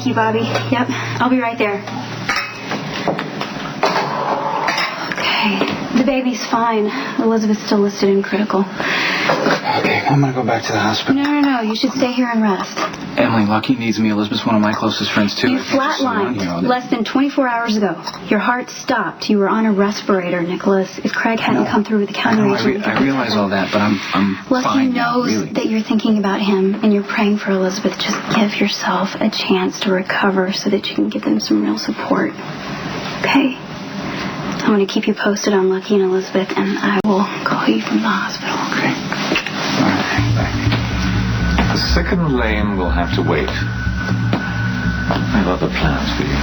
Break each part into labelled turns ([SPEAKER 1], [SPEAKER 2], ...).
[SPEAKER 1] Thank you, Bobby. Yep, I'll be right there. Okay, the baby's fine. Elizabeth's still listed in critical.
[SPEAKER 2] Okay, I'm gonna go back to the hospital.
[SPEAKER 1] No. You should stay here and rest.
[SPEAKER 2] Emily, Lucky needs me. Elizabeth's one of my closest friends, too.
[SPEAKER 1] You flatlined less than 24 hours ago. Your heart stopped. You were on a respirator, Nicholas. If Craig hadn't come through with the counteragent...
[SPEAKER 2] I realize all that, but I'm
[SPEAKER 1] Lucky
[SPEAKER 2] fine
[SPEAKER 1] knows
[SPEAKER 2] now, really.
[SPEAKER 1] that you're thinking about him and you're praying for Elizabeth. Just give yourself a chance to recover so that you can give them some real support. Okay? I'm going to keep you posted on Lucky and Elizabeth, and I will call you from the hospital.
[SPEAKER 2] Okay. All right, bye.
[SPEAKER 3] The second lane will have to wait. I have other plans for you.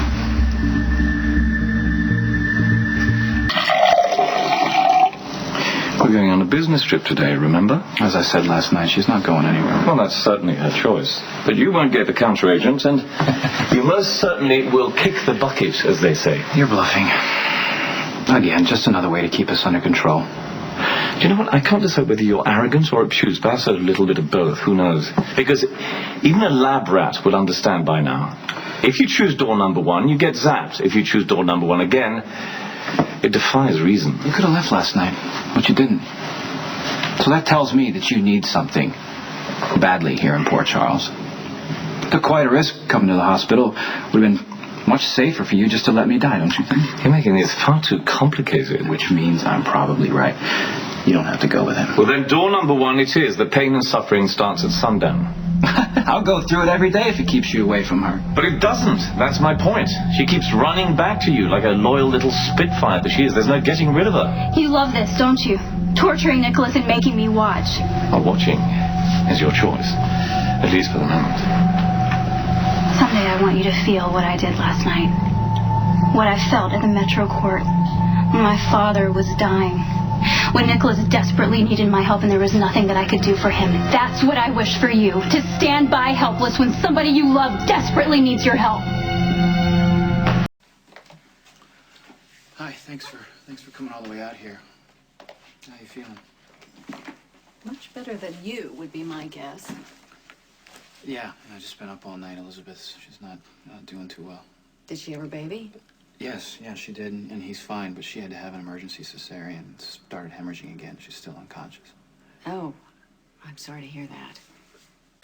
[SPEAKER 3] We're going on a business trip today, remember?
[SPEAKER 2] As I said last night, she's not going anywhere.
[SPEAKER 3] Well, that's certainly her choice. But you won't get the counteragent, and you most certainly will kick the bucket, as they say.
[SPEAKER 2] You're bluffing. Again, just another way to keep us under control.
[SPEAKER 3] Do you know what? I can't decide whether you're arrogant or obtuse. Perhaps a little bit of both. Who knows? Because even a lab rat will understand by now. If you choose door number 1, you get zapped. If you choose door number 1 again, it defies reason.
[SPEAKER 2] You could have left last night, but you didn't. So that tells me that you need something badly here in Port Charles. Took quite a risk coming to the hospital. Would have been much safer for you just to let me die, don't you think?
[SPEAKER 3] You're making this far too complicated.
[SPEAKER 2] Which means I'm probably right. You don't have to go with him.
[SPEAKER 3] Well, then door number 1 it is. The pain and suffering starts at sundown.
[SPEAKER 2] I'll go through it every day if it keeps you away from her.
[SPEAKER 3] But it doesn't. That's my point. She keeps running back to you like a loyal little spitfire that she is. There's no getting rid of her.
[SPEAKER 1] You love this, don't you? Torturing Nicholas and making me watch.
[SPEAKER 3] Well, watching is your choice. At least for the moment.
[SPEAKER 1] Someday I want you to feel what I did last night. What I felt at the Metro Court. When my father was dying. When Nicholas desperately needed my help and there was nothing that I could do for him. That's what I wish for you. To stand by helpless when somebody you love desperately needs your help.
[SPEAKER 2] Hi, thanks for coming all the way out here. How you feeling?
[SPEAKER 4] Much better than you would be my guess.
[SPEAKER 2] Yeah, I just been up all night. She's not doing too well.
[SPEAKER 4] Did she have her baby?
[SPEAKER 2] Yes, she did, and he's fine, but she had to have an emergency cesarean and started hemorrhaging again. She's still unconscious.
[SPEAKER 4] Oh, I'm sorry to hear that.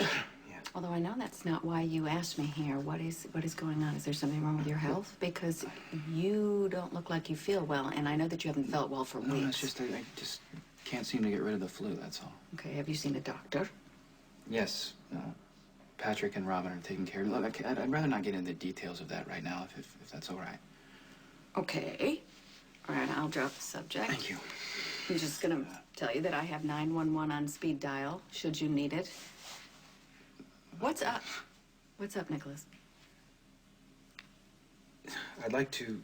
[SPEAKER 2] Yeah.
[SPEAKER 4] Although I know that's not why you asked me here. What is going on? Is there something wrong with your health? Because you don't look like you feel well, and I know that you haven't felt well for weeks.
[SPEAKER 2] No, it's just I just can't seem to get rid of the flu, that's all.
[SPEAKER 4] Okay, have you seen a doctor?
[SPEAKER 2] Yes, Patrick and Robin are taking care of it. Look, I'd rather not get into the details of that right now, if that's all right.
[SPEAKER 4] Okay. All right, I'll drop the subject.
[SPEAKER 2] Thank you.
[SPEAKER 4] I'm just going to tell you that I have 911 on speed dial, should you need it. What's up? What's up, Nicholas?
[SPEAKER 2] I'd like to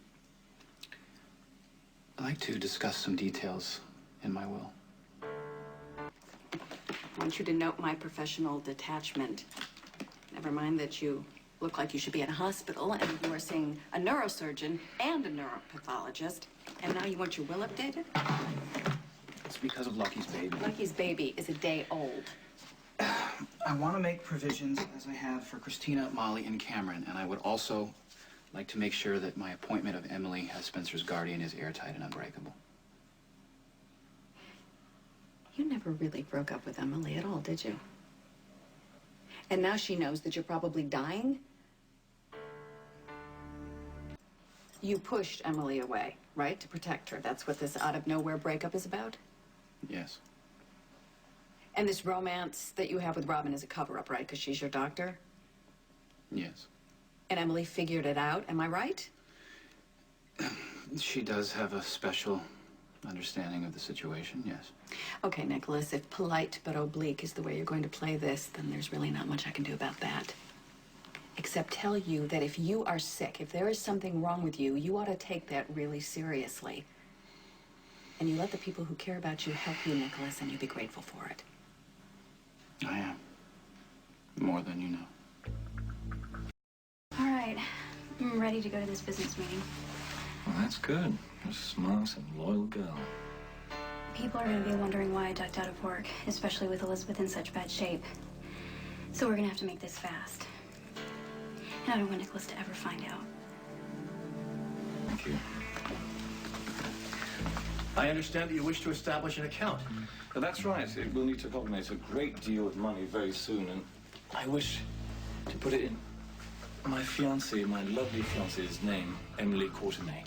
[SPEAKER 2] discuss some details in my will.
[SPEAKER 4] I want you to note my professional detachment. Never mind that you look like you should be in a hospital, and you are seeing a neurosurgeon and a neuropathologist, and now you want your will updated?
[SPEAKER 2] It's because of Lucky's baby.
[SPEAKER 4] Lucky's baby is a day old.
[SPEAKER 2] I want to make provisions, as I have, for Christina, Molly, and Cameron, and I would also like to make sure that my appointment of Emily as Spencer's guardian is airtight and unbreakable.
[SPEAKER 4] You never really broke up with Emily at all, did you? And now she knows that you're probably dying? You pushed Emily away, right? To protect her. That's what this out-of-nowhere breakup is about?
[SPEAKER 2] Yes.
[SPEAKER 4] And this romance that you have with Robin is a cover-up, right? Because she's your doctor?
[SPEAKER 2] Yes.
[SPEAKER 4] And Emily figured it out, am I right?
[SPEAKER 2] She does have a special understanding of the situation, yes.
[SPEAKER 4] Okay, Nicholas, if polite but oblique is the way you're going to play this, then there's really not much I can do about that. Except tell you that if you are sick, if there is something wrong with you, you ought to take that really seriously. And you let the people who care about you help you, Nicholas, and you'll be grateful for it.
[SPEAKER 2] I am. More than you know.
[SPEAKER 1] All right. I'm ready to go to this business meeting.
[SPEAKER 3] Well, that's good. You're a smart and loyal girl.
[SPEAKER 1] People are going to be wondering why I ducked out of work, especially with Elizabeth in such bad shape. So we're going to have to make this fast. And I don't want Nicholas to ever find out.
[SPEAKER 3] Thank you.
[SPEAKER 5] I understand that you wish to establish an account.
[SPEAKER 3] That's right. It will need to coordinate a great deal of money very soon, and I wish to put it in my fiancée, my lovely fiancée's name, Emily Quatermain.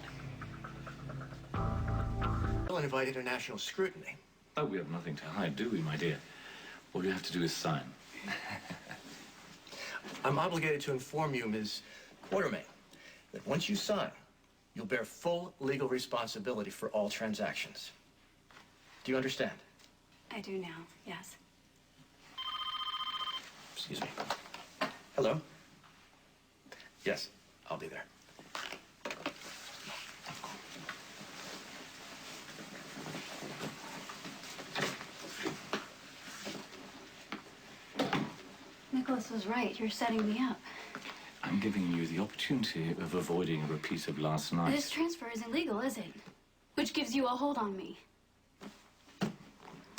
[SPEAKER 5] We'll invite international scrutiny.
[SPEAKER 3] Oh, we have nothing to hide, do we, my dear? All you have to do is sign.
[SPEAKER 5] I'm obligated to inform you, Ms. Quatermain, that once you sign, you'll bear full legal responsibility for all transactions. Do you understand?
[SPEAKER 1] I do now, yes.
[SPEAKER 5] Excuse me. Hello? Yes, I'll be there.
[SPEAKER 1] Nicholas was right. You're setting me up.
[SPEAKER 3] I'm giving you the opportunity of avoiding a repeat of last night.
[SPEAKER 1] This transfer isn't legal, is it? Which gives you a hold on me.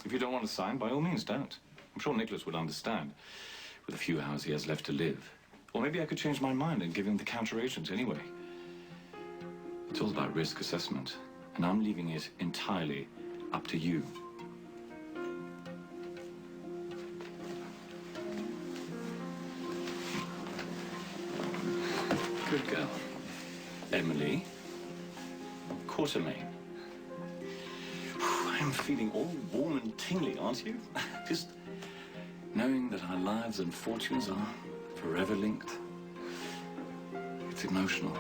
[SPEAKER 3] If you don't want to sign, by all means, don't. I'm sure Nicholas would understand, with the few hours he has left to live. Or maybe I could change my mind and give him the counter-agent anyway. It's all about risk assessment, and I'm leaving it entirely up to you. Good girl. Emily Quatermain. I'm feeling all warm and tingly, aren't you? Just knowing that our lives and fortunes are forever linked. It's emotional.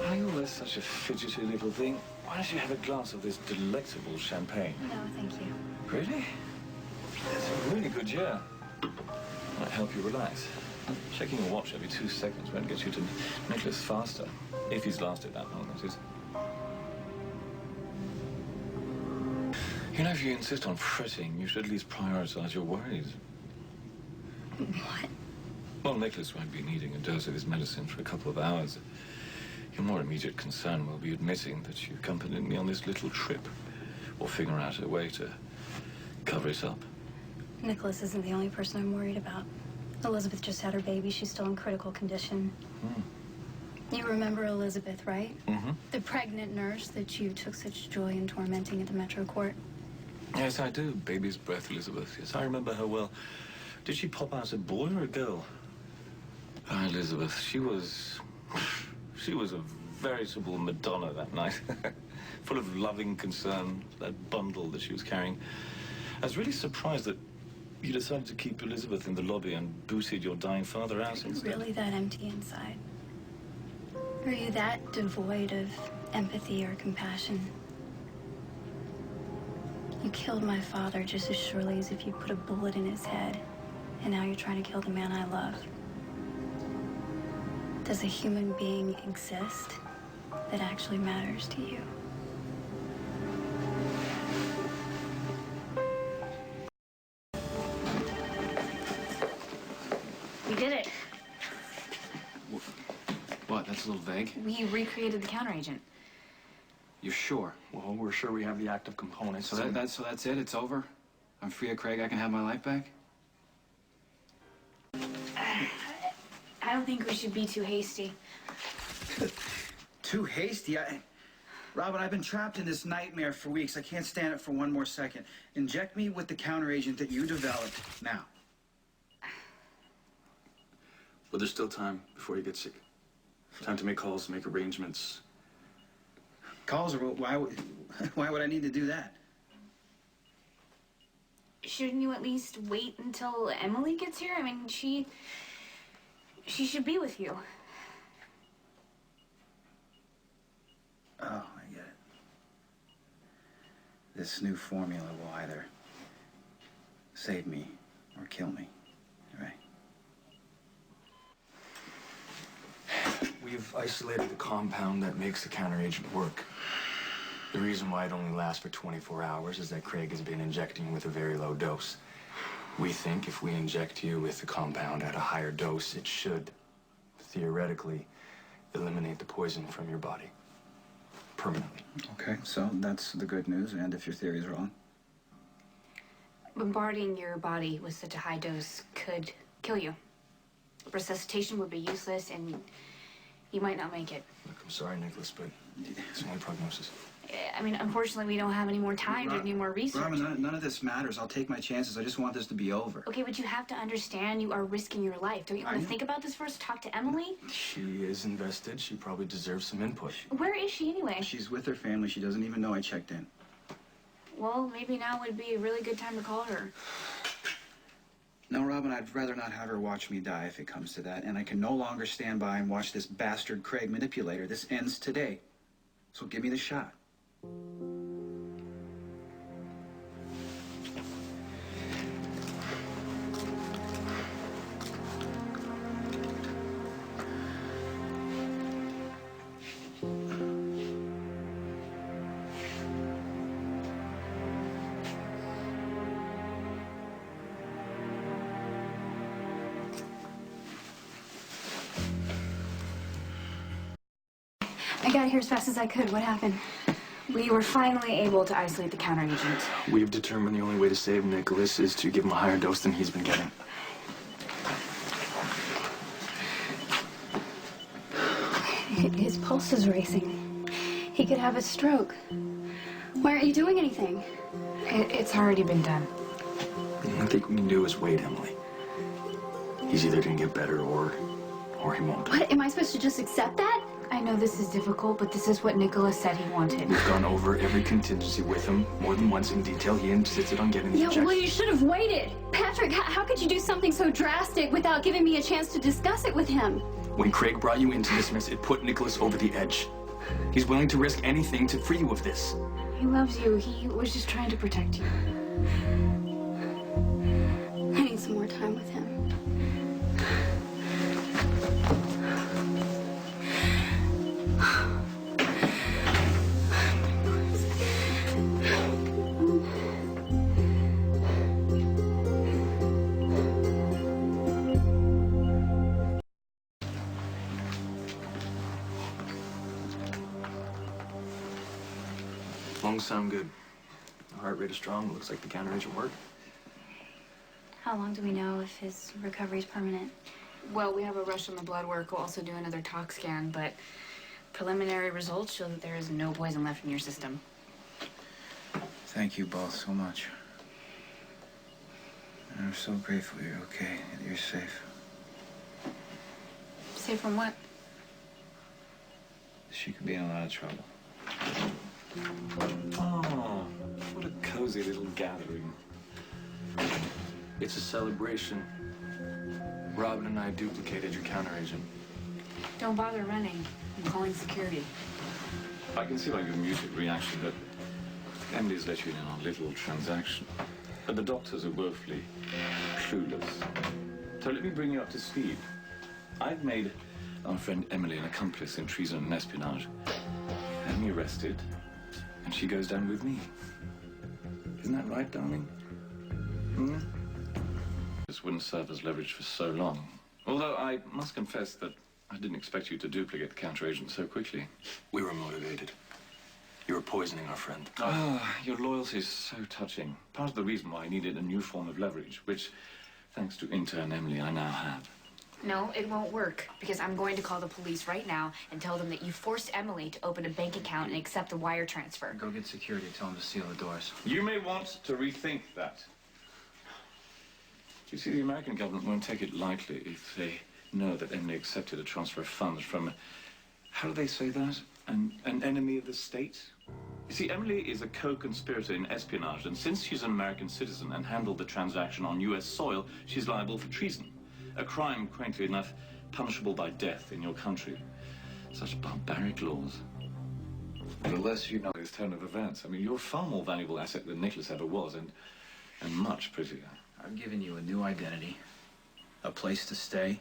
[SPEAKER 3] Are you always such a fidgety little thing? Why don't you have a glass of this delectable champagne?
[SPEAKER 1] No, thank you.
[SPEAKER 3] Really? It's a really good year. Might help you relax. Checking your watch every 2 seconds won't get you to Nicholas faster. If he's lasted that long, that is. You know, if you insist on fretting, you should at least prioritize your worries.
[SPEAKER 1] What?
[SPEAKER 3] Well, Nicholas won't be needing a dose of his medicine for a couple of hours. Your more immediate concern will be admitting that you accompanied me on this little trip, or figure out a way to cover it up.
[SPEAKER 1] Nicholas isn't the only person I'm worried about. Elizabeth just had her baby. She's still in critical condition. You remember Elizabeth, right?
[SPEAKER 3] Mm-hmm.
[SPEAKER 1] The pregnant nurse that you took such joy in tormenting at the Metro Court.
[SPEAKER 3] Yes, I do. Baby's breath, Elizabeth. Yes, I remember her well. Did she pop out a boy or a girl? Ah, Elizabeth, she was a veritable Madonna that night. Full of loving concern, that bundle that she was carrying. I was really surprised that you decided to keep Elizabeth in the lobby and booted your dying father out
[SPEAKER 1] Are you
[SPEAKER 3] instead.
[SPEAKER 1] really that empty inside? Are you that devoid of empathy or compassion? You killed my father just as surely as if you put a bullet in his head, and now you're trying to kill the man I love. Does a human being exist that actually matters to you? We did it.
[SPEAKER 2] What? That's a little vague.
[SPEAKER 6] We recreated the counteragent.
[SPEAKER 2] You're sure?
[SPEAKER 7] Well, we're sure we have the active components.
[SPEAKER 2] So that's it? It's over? I'm free of Craig. I can have my life back?
[SPEAKER 6] I don't think we should be too hasty.
[SPEAKER 8] Too hasty? Robin, I've been trapped in this nightmare for weeks. I can't stand it for one more second. Inject me with the counteragent that you developed now.
[SPEAKER 7] But there's still time before you get sick. Time to make calls, make arrangements.
[SPEAKER 8] Calls? Why would I need to do that?
[SPEAKER 6] Shouldn't you at least wait until Emily gets here? I mean, she should be with you.
[SPEAKER 8] Oh, I get it. This new formula will either save me or kill me, right?
[SPEAKER 7] We've isolated the compound that makes the counteragent work. The reason why it only lasts for 24 hours is that Craig has been injecting with a very low dose. We think if we inject you with the compound at a higher dose, it should, theoretically, eliminate the poison from your body. permanently.
[SPEAKER 8] Okay, so that's the good news, and if your theory is wrong?
[SPEAKER 6] Bombarding your body with such a high dose could kill you. Resuscitation would be useless, and you might not make it.
[SPEAKER 7] Look, I'm sorry, Nicholas, but it's only prognosis.
[SPEAKER 6] I mean, unfortunately, we don't have any more time to do more research.
[SPEAKER 8] Robin, none of this matters. I'll take my chances. I just want this to be over.
[SPEAKER 6] Okay, but you have to understand you are risking your life. Don't you want to think about this first? Talk to Emily?
[SPEAKER 7] She is invested. She probably deserves some input.
[SPEAKER 6] Where is she anyway?
[SPEAKER 8] She's with her family. She doesn't even know I checked in.
[SPEAKER 6] Well, maybe now would be a really good time to call her.
[SPEAKER 8] No, Robin, I'd rather not have her watch me die if it comes to that, and I can no longer stand by and watch this bastard Craig manipulate her. This ends today. So give me the shot.
[SPEAKER 6] I got here as fast as I could. What happened? We were finally able to isolate the counteragent.
[SPEAKER 7] We've determined the only way to save Nicholas is to give him a higher dose than he's been getting.
[SPEAKER 1] His pulse is racing. He could have a stroke. Why aren't you doing anything?
[SPEAKER 6] It's already been done.
[SPEAKER 7] The only thing we can do is wait, Emily. He's either going to get better or he won't.
[SPEAKER 1] What? Am I supposed to just accept that?
[SPEAKER 6] I know this is difficult, but this is what Nicholas said he wanted.
[SPEAKER 7] We've gone over every contingency with him more than once in detail. He insisted on getting the injection.
[SPEAKER 1] Well, you should have waited. Patrick, how could you do something so drastic without giving me a chance to discuss it with him?
[SPEAKER 7] When Craig brought you into this mess, it put Nicholas over the edge. He's willing to risk anything to free you of this.
[SPEAKER 6] He loves you. He was just trying to protect you.
[SPEAKER 1] I need some more time with him.
[SPEAKER 7] Lungs sound good. The heart rate is strong. Looks like the counteragent worked.
[SPEAKER 1] How long do we know if his recovery is permanent?
[SPEAKER 6] Well, we have a rush on the blood work. We'll also do another tox scan, but preliminary results show that there is no poison left in your system.
[SPEAKER 8] Thank you both so much. I'm so grateful you're okay, that you're safe.
[SPEAKER 6] Safe from what?
[SPEAKER 8] She could be in a lot of trouble.
[SPEAKER 3] Oh, what a cozy little gathering.
[SPEAKER 7] It's a celebration. Robin and I duplicated your counteragent.
[SPEAKER 6] Don't bother running. I'm calling security.
[SPEAKER 3] I can see by your muted reaction that Emily's let you in on a little transaction. But the doctors are woefully clueless. So let me bring you up to speed. I've made our friend Emily an accomplice in treason and espionage. Had me arrested, and she goes down with me. Isn't that right, darling? Hmm? This wouldn't serve as leverage for so long. Although I must confess that I didn't expect you to duplicate the counteragent so quickly.
[SPEAKER 7] We were motivated. You were poisoning our friend.
[SPEAKER 3] Ah, your loyalty is so touching. Part of the reason why I needed a new form of leverage, which, thanks to intern Emily, I now have.
[SPEAKER 6] No, it won't work, because I'm going to call the police right now and tell them that you forced Emily to open a bank account and accept the wire transfer.
[SPEAKER 8] Go get security. Tell them to seal the doors.
[SPEAKER 3] You may want to rethink that. You see, the American government won't take it lightly if they know that Emily accepted a transfer of funds from, how do they say that? An enemy of the state? You see, Emily is a co-conspirator in espionage, and since she's an American citizen and handled the transaction on U.S. soil, she's liable for treason. A crime, quaintly enough, punishable by death in your country. Such barbaric laws. The less you know this turn of events. I mean, you're a far more valuable asset than Nicholas ever was, and much prettier.
[SPEAKER 8] I've given you a new identity, a place to stay.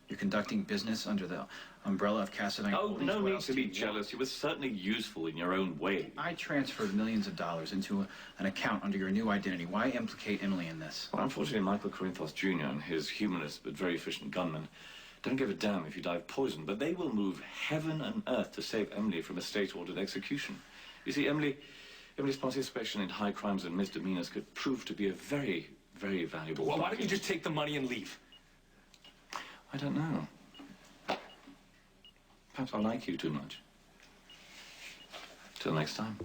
[SPEAKER 8] You're conducting business under the umbrella of Cassadine
[SPEAKER 3] Oh,
[SPEAKER 8] Holdings.
[SPEAKER 3] no
[SPEAKER 8] What
[SPEAKER 3] need
[SPEAKER 8] else
[SPEAKER 3] to
[SPEAKER 8] do
[SPEAKER 3] be
[SPEAKER 8] you want?
[SPEAKER 3] jealous. You were certainly useful in your own way.
[SPEAKER 8] I transferred millions of dollars into an account under your new identity. Why implicate Emily in this?
[SPEAKER 3] Well, unfortunately, Michael Corinthos Jr. and his humanist but very efficient gunman don't give a damn if you die of poison, but they will move heaven and earth to save Emily from a state-ordered execution. You see, Emily's participation in high crimes and misdemeanors could prove to be a very, very valuable...
[SPEAKER 7] Well, why don't you just take the money and leave?
[SPEAKER 3] I don't know. Perhaps I like you too much. Till next time.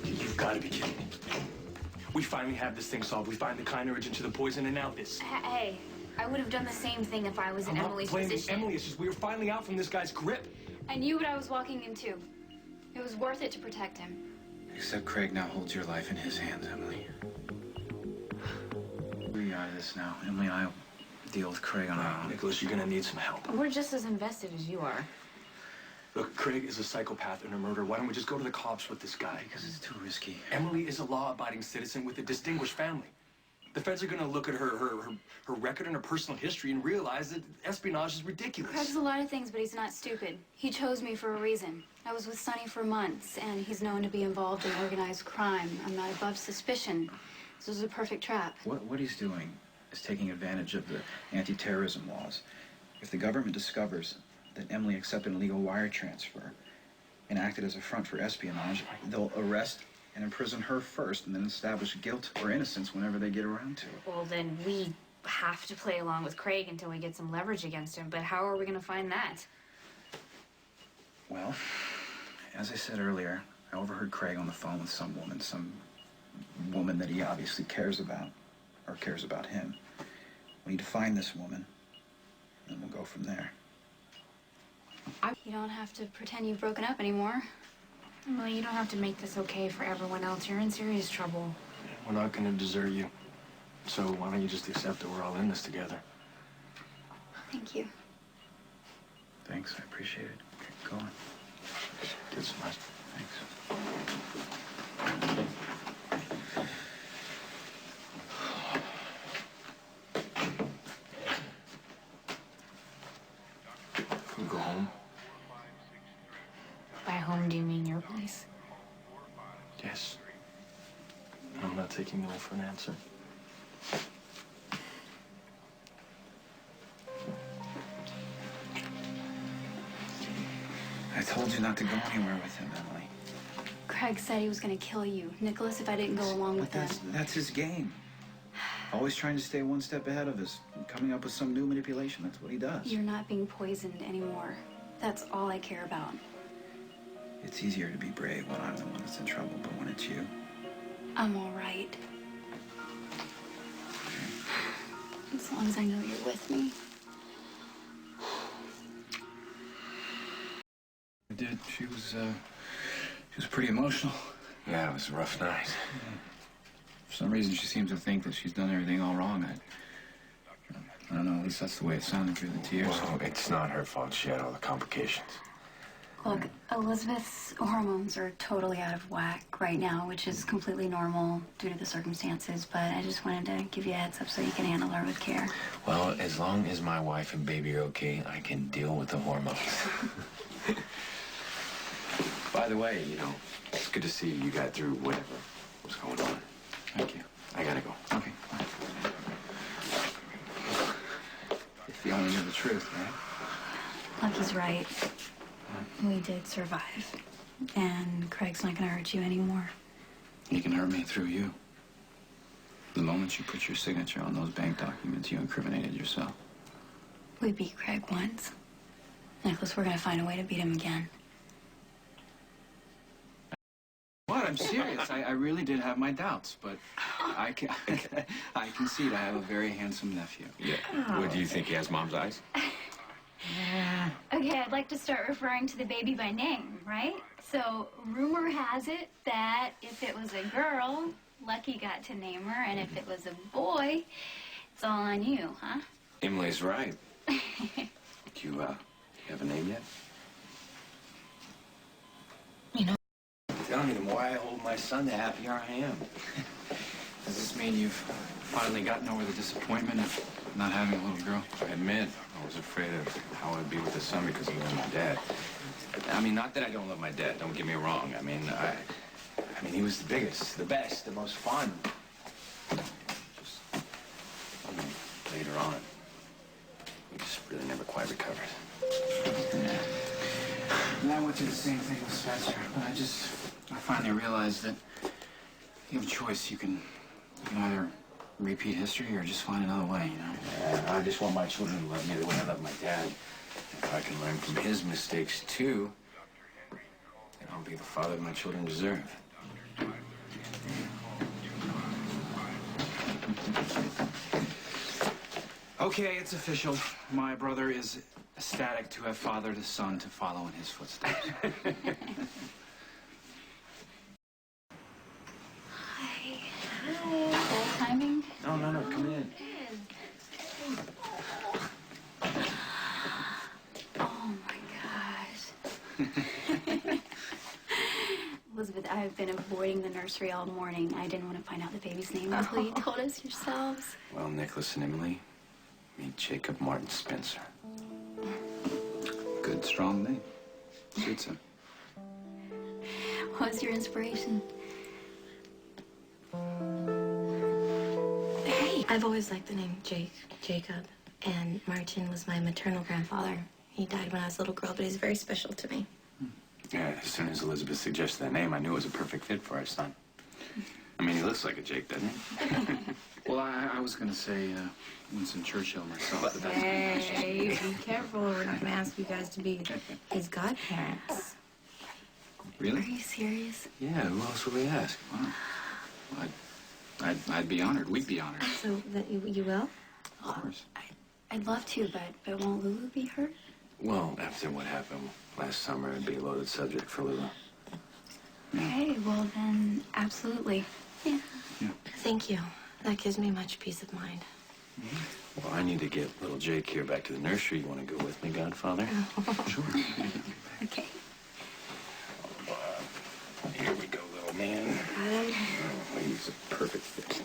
[SPEAKER 7] You've got to be kidding me. We finally have this thing solved. We find the kind origin to the poison, and now this.
[SPEAKER 6] Hey, I would have done the same thing if I was in Emily's
[SPEAKER 7] I'm not blaming
[SPEAKER 6] position.
[SPEAKER 7] Emily. It's just we were finally out from this guy's grip.
[SPEAKER 1] I knew what I was walking into. It was worth it to protect him.
[SPEAKER 8] Except Craig now holds your life in his hands, Emily. We're out of this now. Emily and I will deal with Craig on our own.
[SPEAKER 7] Nicholas, you're gonna need some help.
[SPEAKER 6] We're just as invested as you are.
[SPEAKER 7] Look, Craig is a psychopath and a murderer. Why don't we just go to the cops with this guy?
[SPEAKER 8] Because it's too risky.
[SPEAKER 7] Emily is a law-abiding citizen with a distinguished family. The feds are gonna look at her record and her personal history and realize that espionage is ridiculous.
[SPEAKER 1] Craig's a lot of things, but he's not stupid. He chose me for a reason. I was with Sonny for months, and he's known to be involved in organized crime. I'm not above suspicion. This was a perfect trap.
[SPEAKER 8] What he's doing is taking advantage of the anti-terrorism laws. If the government discovers that Emily accepted an illegal wire transfer and acted as a front for espionage, they'll arrest and imprison her first and then establish guilt or innocence whenever they get around to it.
[SPEAKER 6] Well, then we have to play along with Craig until we get some leverage against him. But how are we going to find that?
[SPEAKER 8] Well, as I said earlier, I overheard Craig on the phone with some woman that he obviously cares about, or cares about him. We need to find this woman, and we'll go from there.
[SPEAKER 1] You don't have to pretend you've broken up anymore.
[SPEAKER 6] Well, you don't have to make this okay for everyone else. You're in serious trouble.
[SPEAKER 7] We're not gonna desert you. So why don't you just accept that we're all in this together?
[SPEAKER 1] Thank you.
[SPEAKER 8] Thanks, I appreciate it. Okay, go on.
[SPEAKER 7] Get some rest.
[SPEAKER 8] Thanks.
[SPEAKER 7] Can we go home?
[SPEAKER 6] By home, do you mean your place?
[SPEAKER 7] Yes. I'm not taking no for an answer.
[SPEAKER 8] I told you not to go anywhere with him, Emily.
[SPEAKER 1] Craig said he was going to kill you. Nicholas, if I didn't go along with him.
[SPEAKER 8] That's his game. Always trying to stay one step ahead of us, coming up with some new manipulation. That's what he does.
[SPEAKER 1] You're not being poisoned anymore. That's all I care about.
[SPEAKER 8] It's easier to be brave when I'm the one that's in trouble, but when it's you...
[SPEAKER 1] I'm all right. As long as I know you're with me.
[SPEAKER 8] I did. She was pretty emotional.
[SPEAKER 9] Yeah, it was a rough night.
[SPEAKER 8] For some reason, she seems to think that she's done everything all wrong. I don't know, at least that's the way it sounded through the tears.
[SPEAKER 9] Well, it's not her fault. She had all the complications.
[SPEAKER 1] Look, Elizabeth's hormones are totally out of whack right now, which is completely normal due to the circumstances, but I just wanted to give you a heads up so you can handle her with care.
[SPEAKER 9] Well, as long as my wife and baby are okay, I can deal with the hormones. By the way, you know, it's good to see you got through whatever was going on.
[SPEAKER 8] Thank you.
[SPEAKER 9] I gotta go.
[SPEAKER 8] Okay, fine. If you only knew the truth, right?
[SPEAKER 1] Lucky's right. We did survive. And Craig's not gonna hurt you anymore.
[SPEAKER 8] He can hurt me through you. The moment you put your signature on those bank documents, you incriminated yourself.
[SPEAKER 1] We beat Craig once. Nicholas, we're gonna find a way to beat him again.
[SPEAKER 8] What? I'm serious. I really did have my doubts, but I concede I have a very handsome nephew.
[SPEAKER 9] Yeah. What do you think? He has mom's eyes?
[SPEAKER 1] Okay, I'd like to start referring to the baby by name, right? So, rumor has it that if it was a girl, Lucky got to name her, and if it was a boy, it's all on you, huh?
[SPEAKER 9] Emily's right. Do you have a name yet?
[SPEAKER 6] You know,
[SPEAKER 9] Tell me, the more I hold my son, the happier I am.
[SPEAKER 8] Does this mean you've finally gotten over the disappointment of not having a little girl?
[SPEAKER 9] I admit, I was afraid of how I'd be with the son because he was my dad. I mean, not that I don't love my dad, don't get me wrong. I mean, he was the biggest, the best, the most fun. Just
[SPEAKER 2] did the same thing with Spencer, but I finally realized that you have a choice. You can either repeat history or just find another way, you know?
[SPEAKER 9] I just want my children to love me the way I love my dad. If I can learn from his mistakes, too, then I'll be the father my children deserve.
[SPEAKER 2] Okay, it's official. My brother is ecstatic to have fathered a son to follow in his footsteps.
[SPEAKER 1] Hi. Bad timing?
[SPEAKER 9] No, come in.
[SPEAKER 1] Oh my gosh. Elizabeth, I've been avoiding the nursery all morning. I didn't want to find out the baby's name until you told us yourselves.
[SPEAKER 9] Well, Nicholas and Emily, meet Jacob Martin Spencer.
[SPEAKER 2] Good, strong name. Suits him.
[SPEAKER 1] What was your inspiration?
[SPEAKER 10] Hey, I've always liked the name Jacob, and Martin was my maternal grandfather. He died when I was a little girl, but he's very special to me.
[SPEAKER 9] Yeah, as soon as Elizabeth suggested that name, I knew it was a perfect fit for our son. I mean, he looks like a Jake, doesn't he?
[SPEAKER 2] Well, I was going to say Winston Churchill myself, but that's
[SPEAKER 10] Hey, be careful. We're not going to ask you guys to be his godparents.
[SPEAKER 1] Are
[SPEAKER 2] Really?
[SPEAKER 1] you serious?
[SPEAKER 9] Yeah, who else will we ask?
[SPEAKER 2] Wow. I'd be honored. We'd be honored.
[SPEAKER 10] So that you will?
[SPEAKER 2] Of course.
[SPEAKER 1] I'd love to, but won't Lulu be hurt?
[SPEAKER 9] Well, after what happened last summer, it'd be a loaded subject for Lulu.
[SPEAKER 1] Okay, well then, absolutely. Yeah.
[SPEAKER 10] Thank you. That gives me much peace of mind.
[SPEAKER 9] Well, I need to get little Jake here back to the nursery. You want to go with me, Godfather?
[SPEAKER 2] Sure.
[SPEAKER 1] Okay.
[SPEAKER 9] Here we go, little man. Oh, he's a perfect fit.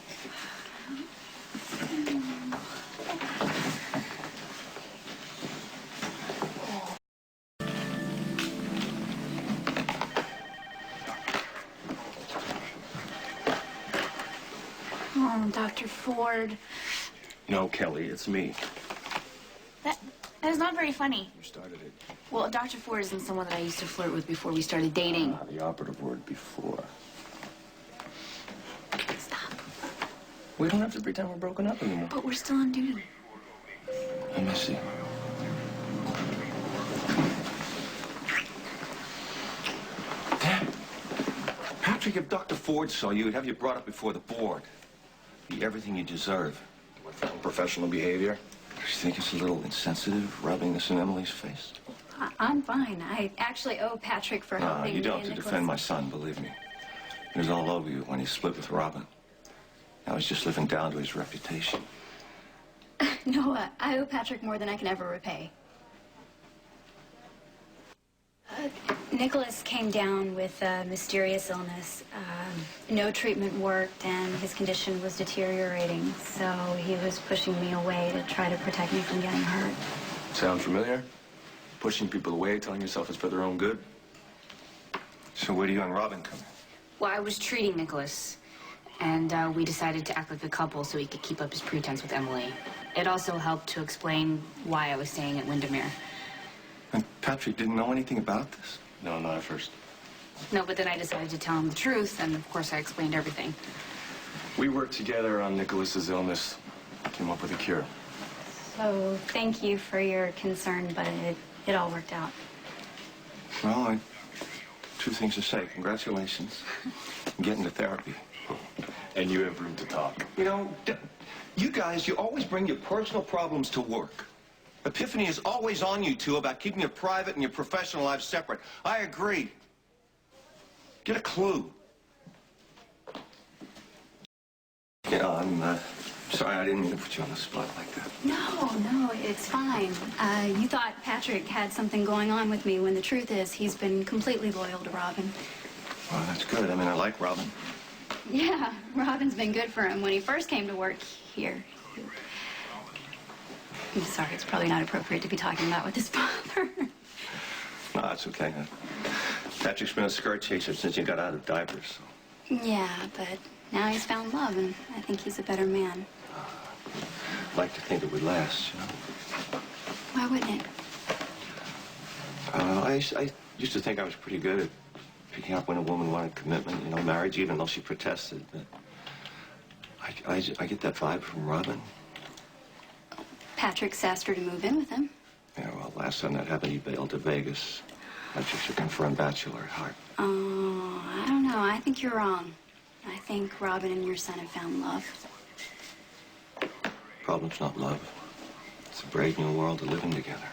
[SPEAKER 1] Oh, Dr. Ford.
[SPEAKER 9] No, Kelly, it's me.
[SPEAKER 6] That is not very funny.
[SPEAKER 9] You started it.
[SPEAKER 6] Well, Dr. Ford isn't someone that I used to flirt with before we started dating.
[SPEAKER 9] The operative word before.
[SPEAKER 6] Stop.
[SPEAKER 9] We don't have to pretend we're broken up anymore.
[SPEAKER 6] But we're still on duty.
[SPEAKER 9] Let me see.
[SPEAKER 11] Patrick, if Dr. Ford saw you, he'd have you brought up before the board. Be everything you deserve.
[SPEAKER 9] What's unprofessional behavior?
[SPEAKER 11] You think it's a little insensitive, rubbing this in Emily's face?
[SPEAKER 1] I'm fine. I actually owe Patrick for helping
[SPEAKER 11] You
[SPEAKER 1] me
[SPEAKER 11] don't
[SPEAKER 1] and
[SPEAKER 11] to
[SPEAKER 1] Nicholas.
[SPEAKER 11] defend my son, believe me. He was all over you when he split with Robin. Now he's just living down to his reputation.
[SPEAKER 1] No, I owe Patrick more than I can ever repay. Nicholas came down with a mysterious illness. No treatment worked, and his condition was deteriorating. So he was pushing me away to try to protect me from getting hurt.
[SPEAKER 9] Sound familiar? Pushing people away, telling yourself it's for their own good?
[SPEAKER 11] So where do you and Robin come in?
[SPEAKER 6] Well, I was treating Nicholas, and we decided to act like a couple so he could keep up his pretense with Emily. It also helped to explain why I was staying at Windermere.
[SPEAKER 11] And Patrick didn't know anything about this?
[SPEAKER 9] No, not at first.
[SPEAKER 6] No, but then I decided to tell him the truth, and of course I explained everything.
[SPEAKER 9] We worked together on Nicholas's illness. Came up with a cure.
[SPEAKER 1] So thank you for your concern, but it all worked out.
[SPEAKER 11] Well, two things to say. Congratulations. Getting to therapy.
[SPEAKER 9] And you have room to talk.
[SPEAKER 11] You know, you guys, you always bring your personal problems to work. Epiphany is always on you two about keeping your private and your professional lives separate. I agree. Get a clue. Yeah, I'm sorry, I didn't mean to put you on the spot like that.
[SPEAKER 1] No, it's fine. You thought Patrick had something going on with me when the truth is he's been completely loyal to Robin.
[SPEAKER 11] Well, that's good. I mean, I like Robin.
[SPEAKER 1] Yeah, Robin's been good for him when he first came to work here. I'm sorry, it's probably not appropriate to be talking about with his father.
[SPEAKER 11] No, that's okay. Patrick's been a skirt chaser since he got out of diapers. So.
[SPEAKER 1] Yeah, but now he's found love, and I think he's a better man.
[SPEAKER 11] I'd like to think it would last, you know.
[SPEAKER 1] Why wouldn't it?
[SPEAKER 11] I Used to think I was pretty good at picking up when a woman wanted commitment, you know, marriage, even though she protested. But I get that vibe from Robin.
[SPEAKER 1] Patrick asked her to move in with him.
[SPEAKER 11] Yeah, well, last time that happened, he bailed to Vegas. Patrick's a confirmed bachelor at heart.
[SPEAKER 1] Oh, I don't know. I think you're wrong. I think Robin and your son have found love.
[SPEAKER 11] Problem's not love. It's a brave new world of living together.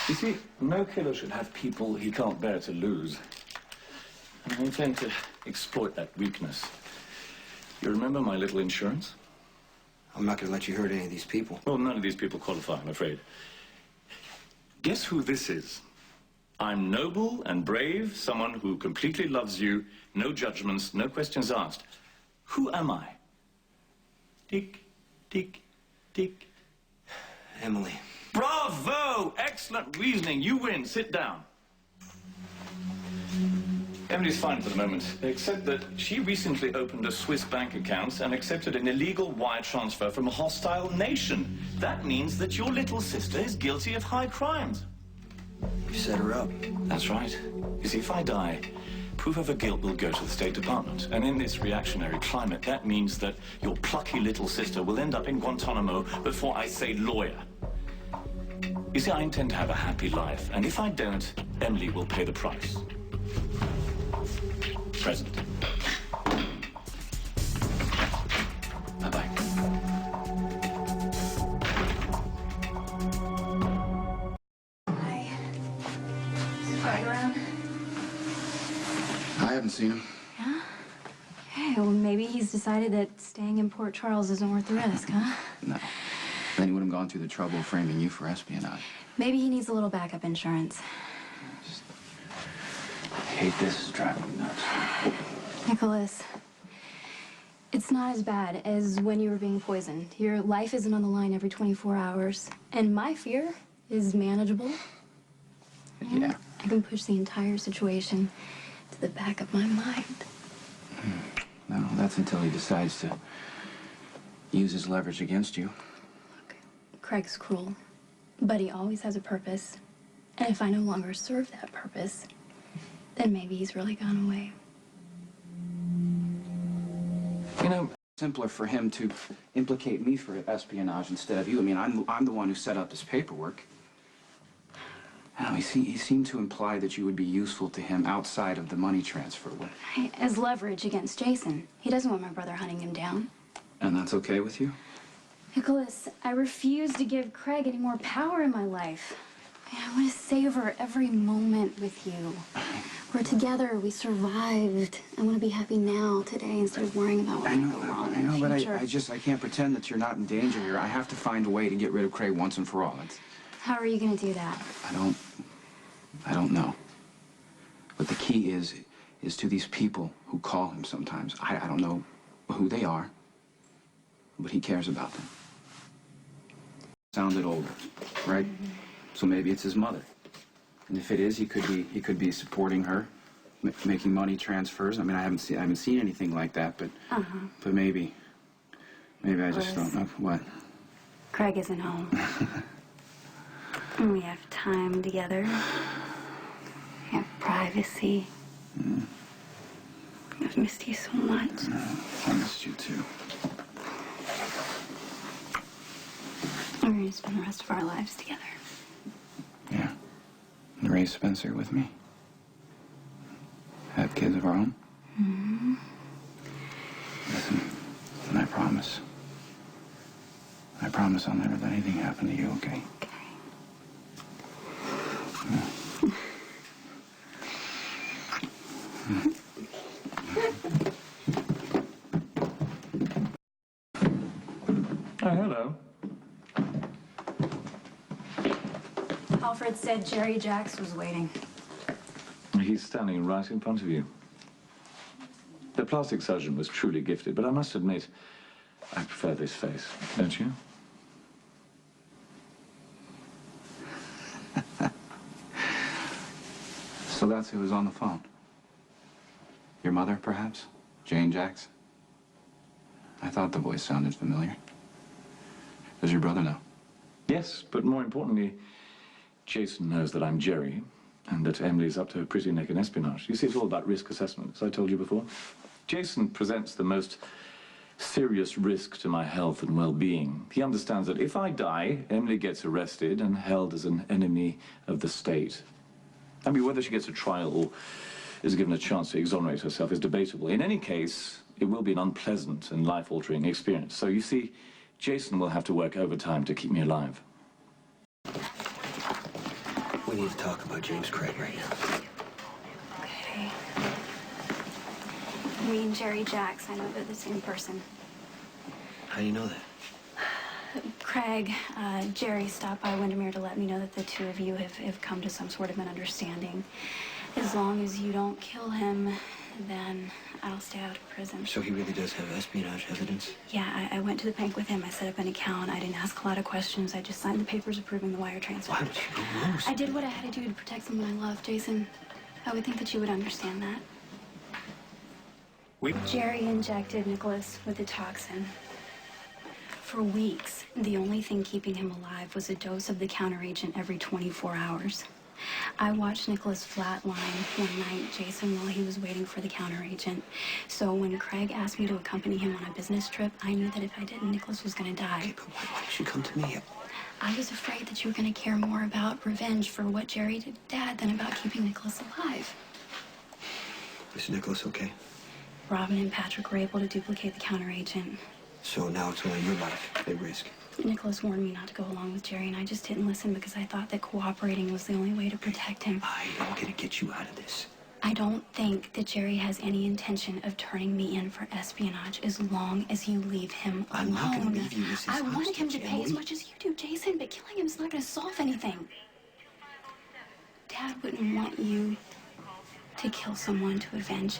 [SPEAKER 3] You see, no killer should have people he can't bear to lose. And I intend to exploit that weakness. You remember my little insurance?
[SPEAKER 12] I'm not going to let you hurt any of these people.
[SPEAKER 3] Well, none of these people qualify, I'm afraid. Guess who this is? I'm noble and brave, someone who completely loves you, no judgments, no questions asked. Who am I? Tick, tick, tick.
[SPEAKER 12] Emily.
[SPEAKER 3] Bravo! Excellent reasoning. You win. Sit down. Emily's fine for the moment, except that she recently opened a Swiss bank account and accepted an illegal wire transfer from a hostile nation. That means that your little sister is guilty of high crimes.
[SPEAKER 12] You set her up.
[SPEAKER 3] That's right. You see, if I die, proof of her guilt will go to the State Department. And in this reactionary climate, that means that your plucky little sister will end up in Guantanamo before I say lawyer. You see, I intend to have a happy life, and if I don't, Emily will pay the price. Present. Bye-bye.
[SPEAKER 1] Hi. Is Craig around?
[SPEAKER 2] I haven't seen him.
[SPEAKER 1] Yeah? Hey, well, maybe he's decided that staying in Port Charles isn't worth the risk, huh?
[SPEAKER 2] No. Then he would have gone through the trouble of framing you for espionage.
[SPEAKER 1] Maybe he needs a little backup insurance.
[SPEAKER 2] I hate this. It's driving me nuts.
[SPEAKER 1] Nicholas, it's not as bad as when you were being poisoned. Your life isn't on the line every 24 hours. And my fear is manageable.
[SPEAKER 2] Yeah.
[SPEAKER 1] I can push the entire situation to the back of my mind.
[SPEAKER 2] No, that's until he decides to use his leverage against you.
[SPEAKER 1] Look, Craig's cruel, but he always has a purpose. And if I no longer serve that purpose, then maybe he's really gone away.
[SPEAKER 2] You know, it's simpler for him to implicate me for espionage instead of you. I mean, I'm the one who set up this paperwork. I don't know, he seemed to imply that you would be useful to him outside of the money transfer.
[SPEAKER 1] As leverage against Jason. He doesn't want my brother hunting him down.
[SPEAKER 2] And that's okay with you?
[SPEAKER 1] Nicholas, I refuse to give Craig any more power in my life. I want to savor every moment with you. We're together. We survived. I want to be happy now, today, instead of worrying about what might go wrong in the future.
[SPEAKER 2] But I can't pretend that you're not in danger here. I have to find a way to get rid of Craig once and for all.
[SPEAKER 1] How are you going to do that?
[SPEAKER 2] I don't know. But the key is to these people who call him sometimes. I don't know who they are, but he cares about them. Sounded older, right? Mm-hmm. So maybe it's his mother. And if it is, he could be supporting her, making money transfers. I mean, I haven't seen anything like that, but but maybe I just don't know what.
[SPEAKER 1] Craig isn't home. And we have time together. We have privacy. I've missed you so much.
[SPEAKER 2] I missed you too.
[SPEAKER 1] We're going to spend the rest of our lives together.
[SPEAKER 2] Yeah. And raise Spencer with me. Have kids of our own.
[SPEAKER 1] Mm-hmm.
[SPEAKER 2] Listen, and I promise I'll never let anything happen to you, okay?
[SPEAKER 1] Okay.
[SPEAKER 3] Oh, hello.
[SPEAKER 1] Alfred said Jerry Jacks was waiting.
[SPEAKER 3] He's standing right in front of you. The plastic surgeon was truly gifted, but I must admit, I prefer this face, don't you?
[SPEAKER 2] So that's who was on the phone. Your mother, perhaps? Jane Jacks? I thought the voice sounded familiar. Does your brother know?
[SPEAKER 3] Yes, but more importantly, Jason knows that I'm Jerry, and that Emily's up to her pretty neck in espionage. You see, it's all about risk assessment, as I told you before. Jason presents the most serious risk to my health and well-being. He understands that if I die, Emily gets arrested and held as an enemy of the state. I mean, whether she gets a trial or is given a chance to exonerate herself is debatable. In any case, it will be an unpleasant and life-altering experience. So you see, Jason will have to work overtime to keep me alive.
[SPEAKER 12] We need to talk about James Craig right now.
[SPEAKER 1] Okay. Me and Jerry Jacks, I know they're the same person.
[SPEAKER 12] How do you know that?
[SPEAKER 1] Craig, Jerry stopped by Windermere to let me know that the two of you have come to some sort of an understanding. As long as you don't kill him, then I'll stay out of prison.
[SPEAKER 12] So he really does have espionage evidence?
[SPEAKER 1] Yeah, I went to the bank with him. I set up an account. I didn't ask a lot of questions. I just signed the papers approving the wire transfer.
[SPEAKER 12] Why would you go loose?
[SPEAKER 1] I did what I had to do to protect someone I love, Jason. I would think that you would understand that. Jerry injected Nicholas with a toxin. For weeks, the only thing keeping him alive was a dose of the counteragent every 24 hours. I watched Nicholas flatline one night, Jason, while he was waiting for the counteragent. So when Craig asked me to accompany him on a business trip, I knew that if I didn't, Nicholas was going to die.
[SPEAKER 12] Okay, but why didn't you come to me?
[SPEAKER 1] I was afraid that you were going to care more about revenge for what Jerry did to Dad than about keeping Nicholas alive.
[SPEAKER 12] Is Nicholas okay?
[SPEAKER 1] Robin and Patrick were able to duplicate the counteragent.
[SPEAKER 12] So now it's only your life at risk.
[SPEAKER 1] Nicholas warned me not to go along with Jerry, and I just didn't listen because I thought that cooperating was the only way to protect him.
[SPEAKER 12] I am going to get you out of this.
[SPEAKER 1] I don't think that Jerry has any intention of turning me in for espionage as long as you leave him alone.
[SPEAKER 12] I'm not going to leave you as his
[SPEAKER 1] I want him to
[SPEAKER 12] hostage,
[SPEAKER 1] pay as
[SPEAKER 12] Emily.
[SPEAKER 1] much as you do, Jason, but killing him is not going to solve anything. Dad wouldn't want you to kill someone to avenge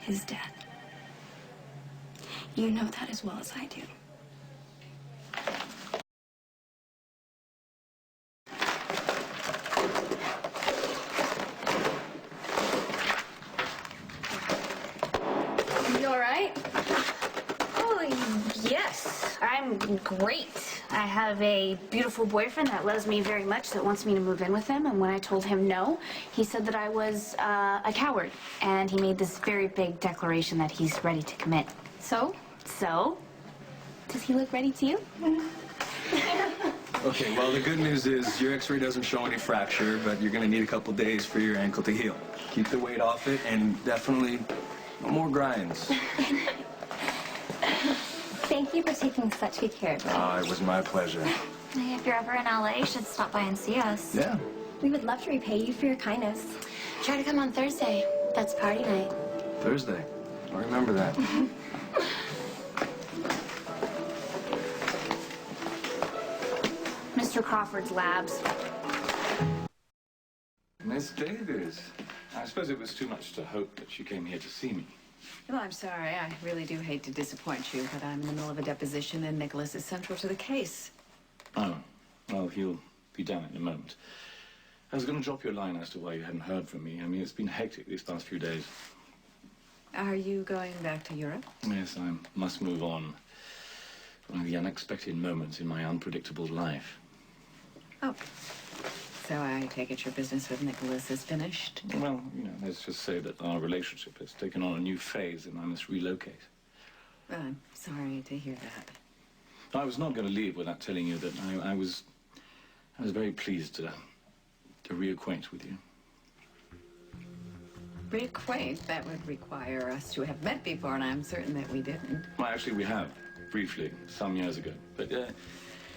[SPEAKER 1] his death. You know that as well as I do.
[SPEAKER 6] You all right? Oh, yes. I'm great. I have a beautiful boyfriend that loves me very much, that wants me to move in with him. And when I told him no, he said that I was a coward. And he made this very big declaration that he's ready to commit. So, does he look ready to you?
[SPEAKER 7] Okay, well, the good news is your x-ray doesn't show any fracture, but you're going to need a couple days for your ankle to heal. Keep the weight off it, and definitely no more grinds.
[SPEAKER 10] Thank you for taking such good care of me.
[SPEAKER 7] It was my pleasure.
[SPEAKER 10] If you're ever in LA, you should stop by and see us.
[SPEAKER 7] Yeah.
[SPEAKER 10] We would love to repay you for your kindness. Try to come on Thursday. That's party night.
[SPEAKER 7] Thursday. I'll remember that.
[SPEAKER 6] Mr. Crawford's labs.
[SPEAKER 3] Miss Davis, I suppose it was too much to hope that you came here to see me.
[SPEAKER 4] Well, I'm sorry. I really do hate to disappoint you, but I'm in the middle of a deposition and Nicholas is central to the case.
[SPEAKER 3] Oh, well, he'll be down in a moment. I was going to drop you a line as to why you hadn't heard from me. I mean, it's been hectic these past few days.
[SPEAKER 4] Are you going back to Europe?
[SPEAKER 3] Yes, I must move on. One of the unexpected moments in my unpredictable life.
[SPEAKER 4] Oh. So I take it your business with Nicholas is finished?
[SPEAKER 3] Well, let's just say that our relationship has taken on a new phase and I must relocate.
[SPEAKER 4] Well, I'm sorry to hear that.
[SPEAKER 3] I was not going to leave without telling you that I was very pleased to reacquaint with you.
[SPEAKER 4] Reacquaint? That would require us to have met before, and I'm certain that we didn't.
[SPEAKER 3] Well, actually, we have, briefly, some years ago. But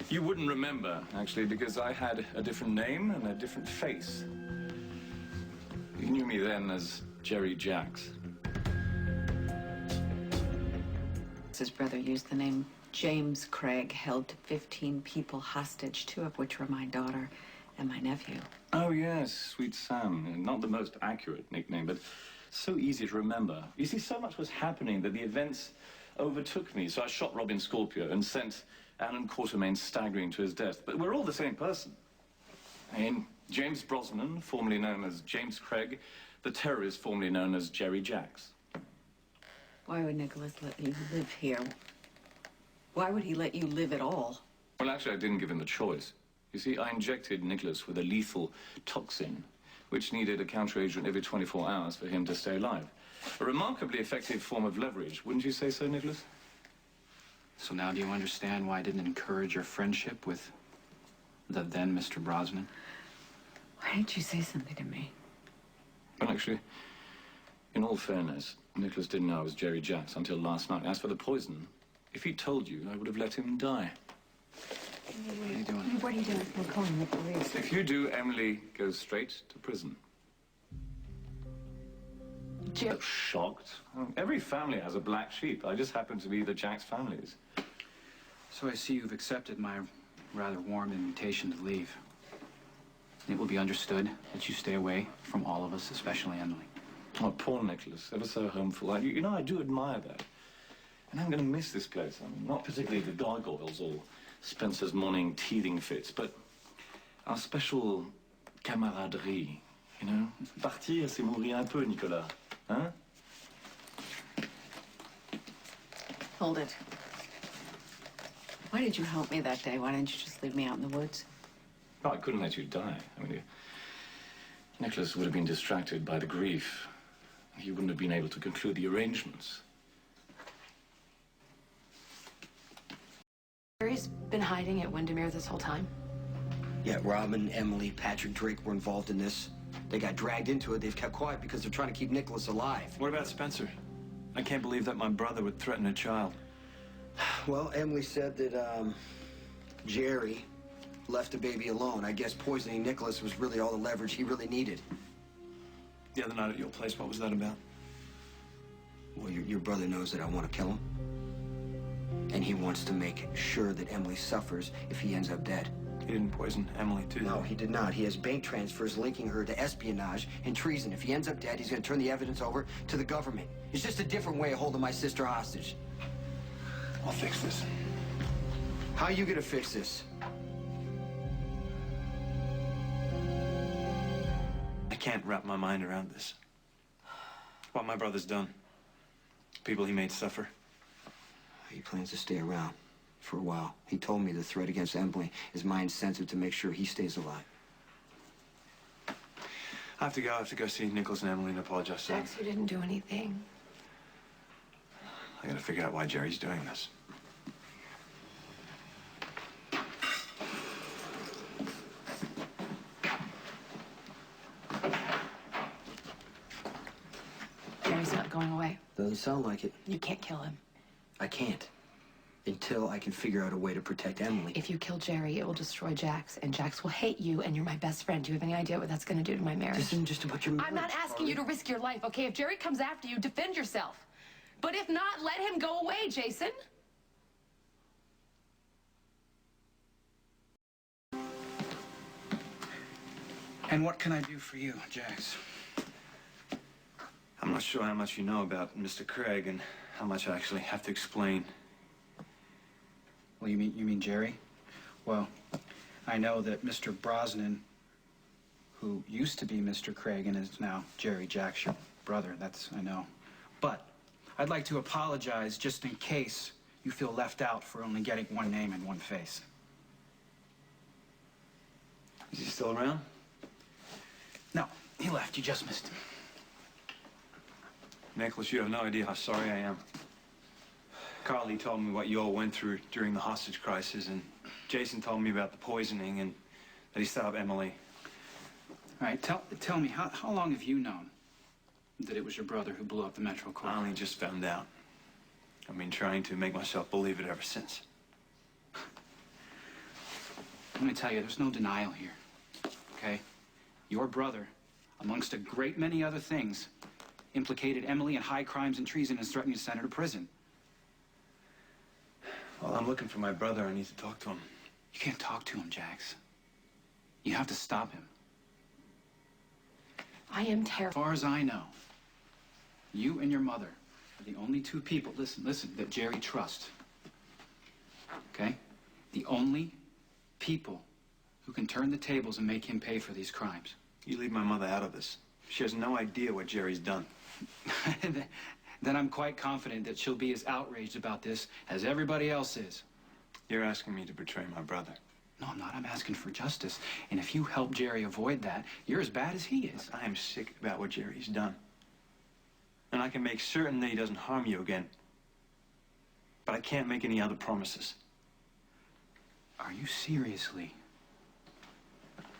[SPEAKER 3] you wouldn't remember, actually, because I had a different name and a different face. You knew me then as Jerry Jacks.
[SPEAKER 4] His brother used the name James Craig, held 15 people hostage, 2 of which were my daughter and my nephew.
[SPEAKER 3] Oh, yes, Sweet Sam. Not the most accurate nickname, but so easy to remember. You see, so much was happening that the events overtook me, so I shot Robin Scorpio and sent Alan Quatermain staggering to his death. But we're all the same person. I mean, James Brosnan, formerly known as James Craig, the terrorist formerly known as Jerry Jacks.
[SPEAKER 4] Why would Nicholas let you live here? Why would he let you live at all?
[SPEAKER 3] Well, actually, I didn't give him the choice. You see, I injected Nicholas with a lethal toxin, which needed a counteragent every 24 hours for him to stay alive. A remarkably effective form of leverage, wouldn't you say so, Nicholas?
[SPEAKER 2] So now do you understand why I didn't encourage your friendship with the then Mr. Brosnan?
[SPEAKER 4] Why didn't you say something to me?
[SPEAKER 3] Well, actually, in all fairness, Nicholas didn't know I was Jerry Jacks until last night. As for the poison, if he told you, I would have let him die.
[SPEAKER 2] What are you doing?
[SPEAKER 4] What are you doing? We're calling the police.
[SPEAKER 3] If you do, Emily goes straight to prison.
[SPEAKER 4] Jerry.
[SPEAKER 3] Shocked? Every family has a black sheep. I just happen to be the Jacks families.
[SPEAKER 2] So I see you've accepted my rather warm invitation to leave. It will be understood that you stay away from all of us, especially Emily.
[SPEAKER 3] Oh, poor Nicholas. Ever so homeful. You know, I do admire that. And I'm going to miss this place. I mean, not particularly the gargoyles or Spencer's morning teething fits, but our special camaraderie, you know? Partir, c'est mourir un peu, Nicolas. Huh?
[SPEAKER 4] Hold it. Why did you help me that day? Why didn't you just leave me out in the woods?
[SPEAKER 3] Oh, I couldn't let you die. I mean, Nicholas would have been distracted by the grief. He wouldn't have been able to conclude the arrangements.
[SPEAKER 4] Jerry's been hiding at Windermere this whole time.
[SPEAKER 12] Yeah, Robin, Emily, Patrick Drake were involved in this. They got dragged into it. They've kept quiet because they're trying to keep Nicholas alive.
[SPEAKER 7] What about Spencer? I can't believe that my brother would threaten a child.
[SPEAKER 12] Well, Emily said that, Jerry left the baby alone. I guess poisoning Nicholas was really all the leverage he really needed.
[SPEAKER 7] The other night at your place, what was that about?
[SPEAKER 12] Well, your brother knows that I want to kill him. And he wants to make sure that Emily suffers if he ends up dead.
[SPEAKER 7] He didn't poison Emily, too?
[SPEAKER 12] No, he did not. He has bank transfers linking her to espionage and treason. If he ends up dead, he's going to turn the evidence over to the government. It's just a different way of holding my sister hostage.
[SPEAKER 7] I'll fix this.
[SPEAKER 12] How are you going to fix this?
[SPEAKER 7] I can't wrap my mind around this. What my brother's done. People he made suffer.
[SPEAKER 12] He plans to stay around for a while. He told me the threat against Emily is my incentive to make sure he stays alive.
[SPEAKER 7] I have to go. I have to go see Nicholas and Emily and apologize to them.
[SPEAKER 4] Jax, you didn't do anything.
[SPEAKER 7] I gotta figure out why Jerry's doing this.
[SPEAKER 4] Jerry's not going away.
[SPEAKER 12] Doesn't sound like it.
[SPEAKER 4] You can't kill him.
[SPEAKER 12] I can't. Until I can figure out a way to protect Emily.
[SPEAKER 4] If you kill Jerry, it will destroy Jax, and Jax will hate you, and you're my best friend. Do you have any idea what that's going to do to my marriage?
[SPEAKER 12] This isn't just about your marriage.
[SPEAKER 4] I'm not asking you to risk your life, okay? If Jerry comes after you, defend yourself. But if not, let him go away, Jason.
[SPEAKER 2] And what can I do for you, Jax?
[SPEAKER 7] I'm not sure how much you know about Mr. Craig and how much I actually have to explain.
[SPEAKER 2] Well, you mean Jerry? Well, I know that Mr. Brosnan, who used to be Mr. Craig and is now Jerry Jacks, your brother, I know. But I'd like to apologize just in case you feel left out for only getting one name and one face.
[SPEAKER 7] Is he still around?
[SPEAKER 2] No, he left. You just missed him.
[SPEAKER 7] Nicholas, you have no idea how sorry I am. Carly told me what you all went through during the hostage crisis, and Jason told me about the poisoning and that he set up Emily.
[SPEAKER 2] All right, tell me, how long have you known that it was your brother who blew up the Metro Court?
[SPEAKER 7] I only just found out. I've been trying to make myself believe it ever since.
[SPEAKER 2] Let me tell you, there's no denial here, okay? Your brother, amongst a great many other things, implicated Emily in high crimes and treason and is threatening to send her to prison.
[SPEAKER 7] Well, I'm looking for my brother. I need to talk to him.
[SPEAKER 2] You can't talk to him, Jax. You have to stop him.
[SPEAKER 4] I am
[SPEAKER 2] As
[SPEAKER 4] terrified.
[SPEAKER 2] far as I know, you and your mother are the only two people, listen, that Jerry trusts. Okay? The only people who can turn the tables and make him pay for these crimes.
[SPEAKER 7] You leave my mother out of this. She has no idea what Jerry's done.
[SPEAKER 2] Then I'm quite confident that she'll be as outraged about this as everybody else is.
[SPEAKER 7] You're asking me to betray my brother.
[SPEAKER 2] No, I'm not. I'm asking for justice. And if you help Jerry avoid that, you're as bad as he is.
[SPEAKER 7] I am sick about what Jerry's done. And I can make certain that he doesn't harm you again. But I can't make any other promises.
[SPEAKER 2] Are you seriously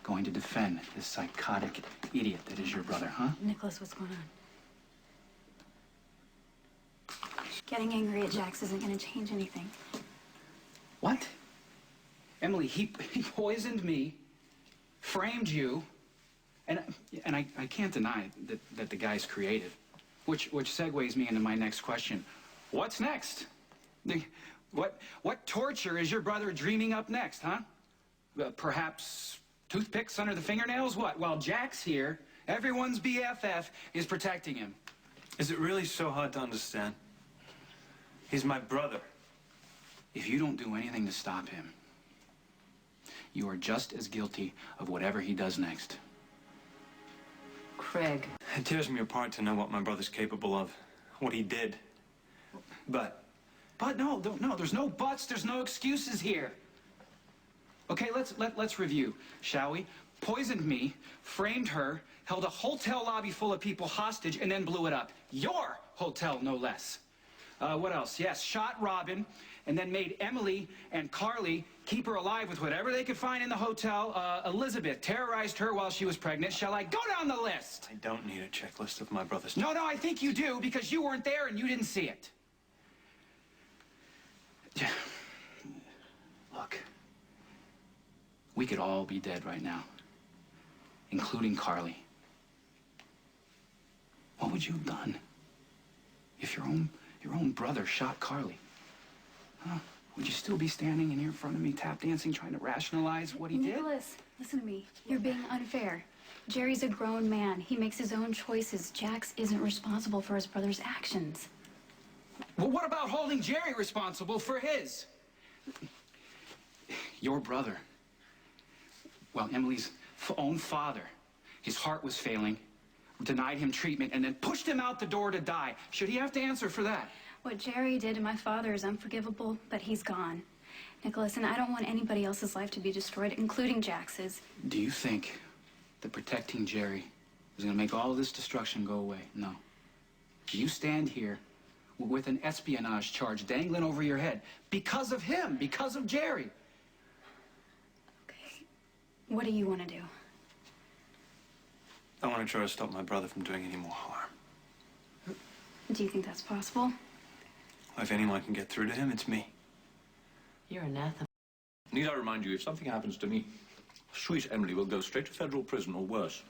[SPEAKER 2] going to defend this psychotic idiot that is your brother, huh?
[SPEAKER 1] Nicholas, what's going on? Getting angry at Jax isn't going to change anything.
[SPEAKER 2] What? Emily, he poisoned me, framed you, and I can't deny that the guy's creative, which segues me into my next question. What's next? What torture is your brother dreaming up next, huh? Perhaps toothpicks under the fingernails? What? While Jack's here, everyone's BFF is protecting him.
[SPEAKER 7] Is it really so hard to understand? He's my brother.
[SPEAKER 2] If you don't do anything to stop him, you are just as guilty of whatever he does next.
[SPEAKER 4] Craig.
[SPEAKER 7] It tears me apart to know what my brother's capable of, what he did. But
[SPEAKER 2] no, there's no buts, there's no excuses here. Okay, let's review, shall we? Poisoned me, framed her, held a hotel lobby full of people hostage, and then blew it up. Your hotel, no less. What else? Yes, shot Robin, and then made Emily and Carly keep her alive with whatever they could find in the hotel. Elizabeth terrorized her while she was pregnant. Shall I go down the list?
[SPEAKER 7] I don't need a checklist of my brother's...
[SPEAKER 2] No, I think you do, because you weren't there and you didn't see it. Look, we could all be dead right now, including Carly. What would you have done if your own brother shot Carly? Huh? Would you still be standing in here in front of me, tap dancing, trying to rationalize what he did?
[SPEAKER 1] Nicholas, listen to me. You're being unfair. Jerry's a grown man. He makes his own choices. Jax isn't responsible for his brother's actions.
[SPEAKER 2] Well, what about holding Jerry responsible for his? Your brother, well, Emily's own father, his heart was failing, denied him treatment, and then pushed him out the door to die. Should he have to answer for that?
[SPEAKER 1] What Jerry did to my father is unforgivable, but he's gone. Nicholas, and I don't want anybody else's life to be destroyed, including Jax's.
[SPEAKER 2] Do you think that protecting Jerry is going to make all of this destruction go away? No. You stand here with an espionage charge dangling over your head because of him, because of Jerry.
[SPEAKER 1] Okay. What do you want to do?
[SPEAKER 7] I want to try to stop my brother from doing any more harm.
[SPEAKER 1] Do you think that's possible?
[SPEAKER 7] If anyone can get through to him, it's me.
[SPEAKER 4] You're anathema.
[SPEAKER 3] Need I remind you, if something happens to me, sweet Emily will go straight to federal prison or worse.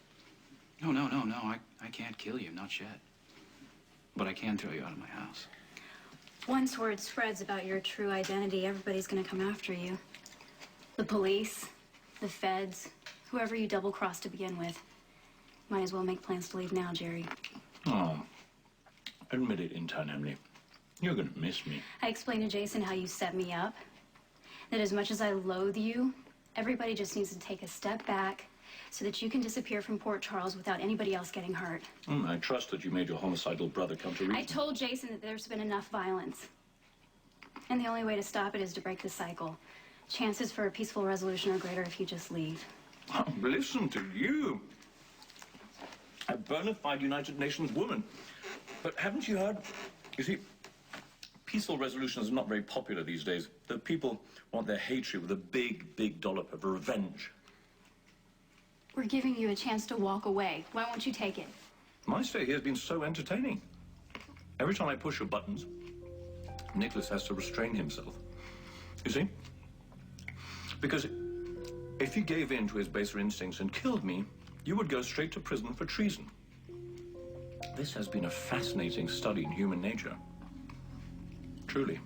[SPEAKER 2] No. I can't kill you, not yet. But I can throw you out of my house.
[SPEAKER 1] Once word spreads about your true identity, everybody's going to come after you. The police, the feds, whoever you double-crossed to begin with. Might as well make plans to leave now, Jerry.
[SPEAKER 3] Oh, admit it in turn, Emily. You're going to miss me.
[SPEAKER 1] I explained to Jason how you set me up. That as much as I loathe you, everybody just needs to take a step back so that you can disappear from Port Charles without anybody else getting hurt.
[SPEAKER 3] I trust that you made your homicidal brother come to reason.
[SPEAKER 1] I told Jason that there's been enough violence. And the only way to stop it is to break the cycle. Chances for a peaceful resolution are greater if you just leave.
[SPEAKER 3] Oh, listen to you. A bona fide United Nations woman. But haven't you heard? You see, peaceful resolutions are not very popular these days. The people want their hatred with a big, big dollop of revenge.
[SPEAKER 1] We're giving you a chance to walk away. Why won't you take it?
[SPEAKER 3] My stay here has been so entertaining. Every time I push your buttons, Nicholas has to restrain himself. You see? Because if he gave in to his baser instincts and killed me, you would go straight to prison for treason. This has been a fascinating study in human nature. Truly.